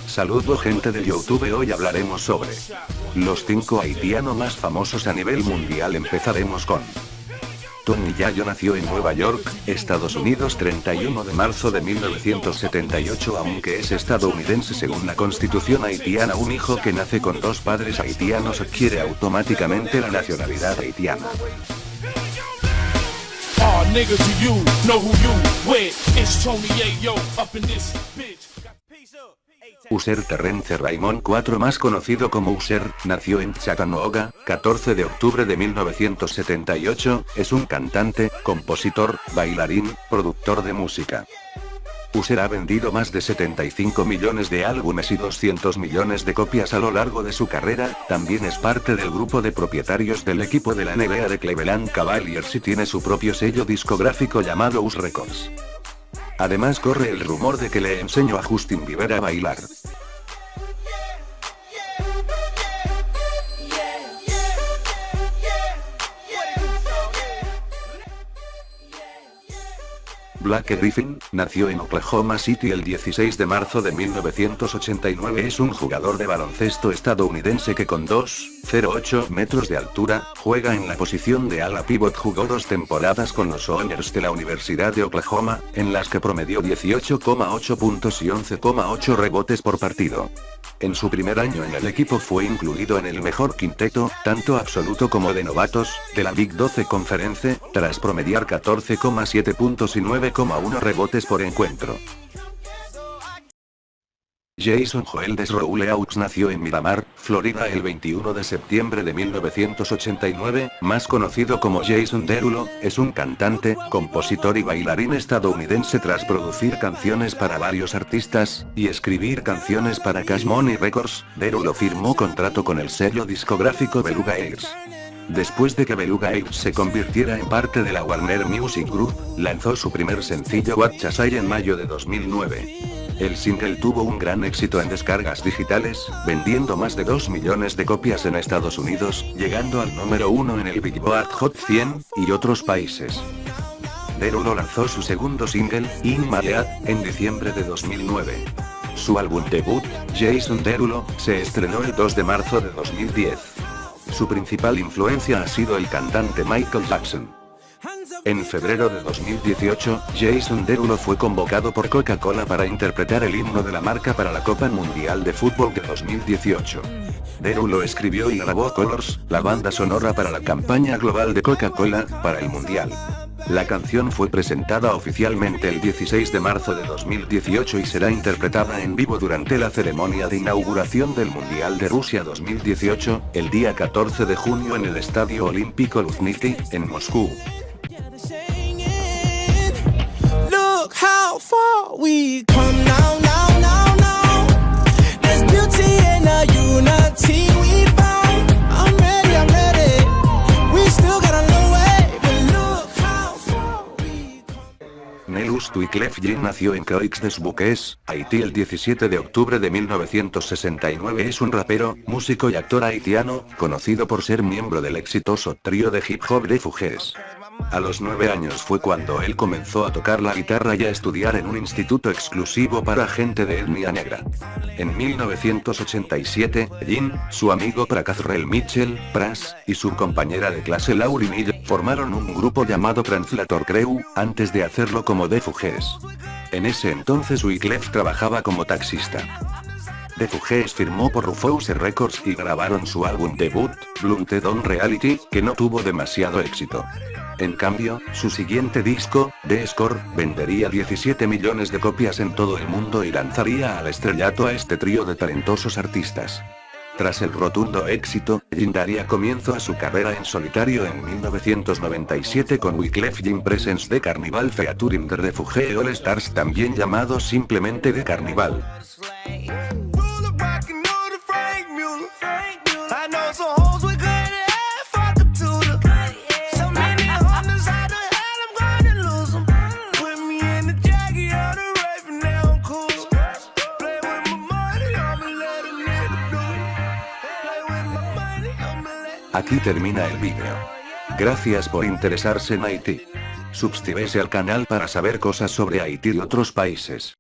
Saludos gente de YouTube, hoy hablaremos sobre los 5 haitianos más famosos a nivel mundial. Empezaremos con Tony Yayo. Nació en Nueva York, Estados Unidos 31 de marzo de 1978. Aunque es estadounidense según la constitución haitiana, un hijo que nace con dos padres haitianos adquiere automáticamente la nacionalidad haitiana. Usher Terrence Raymond IV, más conocido como Usher, nació en Chattanooga, 14 de octubre de 1978, es un cantante, compositor, bailarín, productor de música. Usher ha vendido más de 75 millones de álbumes y 200 millones de copias a lo largo de su carrera. También es parte del grupo de propietarios del equipo de la NBA de Cleveland Cavaliers y tiene su propio sello discográfico llamado US Records. Además corre el rumor de que le enseñó a Justin Bieber a bailar. Blake Griffin, nació en Oklahoma City el 16 de marzo de 1989. Es un jugador de baloncesto estadounidense que con 2,08 metros de altura, juega en la posición de ala pívot. Jugó 2 temporadas con los Sooners de la Universidad de Oklahoma, en las que promedió 18,8 puntos y 11,8 rebotes por partido. En su primer año en el equipo fue incluido en el mejor quinteto, tanto absoluto como de novatos, de la Big 12 Conference, tras promediar 14,7 puntos y 9,1 rebotes por encuentro. Jason Joel Derulo nació en Miramar, Florida el 21 de septiembre de 1989, más conocido como Jason Derulo, es un cantante, compositor y bailarín estadounidense. Tras producir canciones para varios artistas, y escribir canciones para Cash Money Records, Derulo firmó contrato con el sello discográfico Beluga Heights. Después de que Beluga Heights se convirtiera en parte de la Warner Music Group, lanzó su primer sencillo What Chas I en mayo de 2009. El single tuvo un gran éxito en descargas digitales, vendiendo más de 2 millones de copias en Estados Unidos, llegando al número 1 en el Billboard Hot 100, y otros países. Derulo lanzó su segundo single, In My Head, en diciembre de 2009. Su álbum debut, Jason Derulo, se estrenó el 2 de marzo de 2010. Su principal influencia ha sido el cantante Michael Jackson. En febrero de 2018, Jason Derulo fue convocado por Coca-Cola para interpretar el himno de la marca para la Copa Mundial de Fútbol de 2018. Derulo escribió y grabó Colors, la banda sonora para la campaña global de Coca-Cola, para el Mundial. La canción fue presentada oficialmente el 16 de marzo de 2018 y será interpretada en vivo durante la ceremonia de inauguración del Mundial de Rusia 2018, el día 14 de junio en el Estadio Olímpico Luzhniki, en Moscú. How far we come now, now, now, now. There's beauty in the unity we found. I'm ready. We still got a long way, but look how far we come. Nelus Wyclef Jean nació en Croix-des-Bouquets, Haití el 17 de octubre de 1969. Es un rapero, músico y actor haitiano, conocido por ser miembro del exitoso trío de hip hop de Fugees. A los 9 años fue cuando él comenzó a tocar la guitarra y a estudiar en un instituto exclusivo para gente de etnia negra. En 1987, Jean, su amigo Prakathurel Mitchell, Pras, y su compañera de clase Lauryn Hill, formaron un grupo llamado Translator Crew, antes de hacerlo como The Fugees. En ese entonces Wyclef trabajaba como taxista. The Fugees firmó por Rufus Records y grabaron su álbum debut, Blunted on Reality, que no tuvo demasiado éxito. En cambio, su siguiente disco, The Score, vendería 17 millones de copias en todo el mundo y lanzaría al estrellato a este trío de talentosos artistas. Tras el rotundo éxito, Jean daría comienzo a su carrera en solitario en 1997 con Wyclef Jean Presents The Carnival featuring The Fugees All Stars, también llamado simplemente The Carnival. Aquí termina el vídeo. Gracias por interesarse en Haití. Suscríbete al canal para saber cosas sobre Haití y otros países.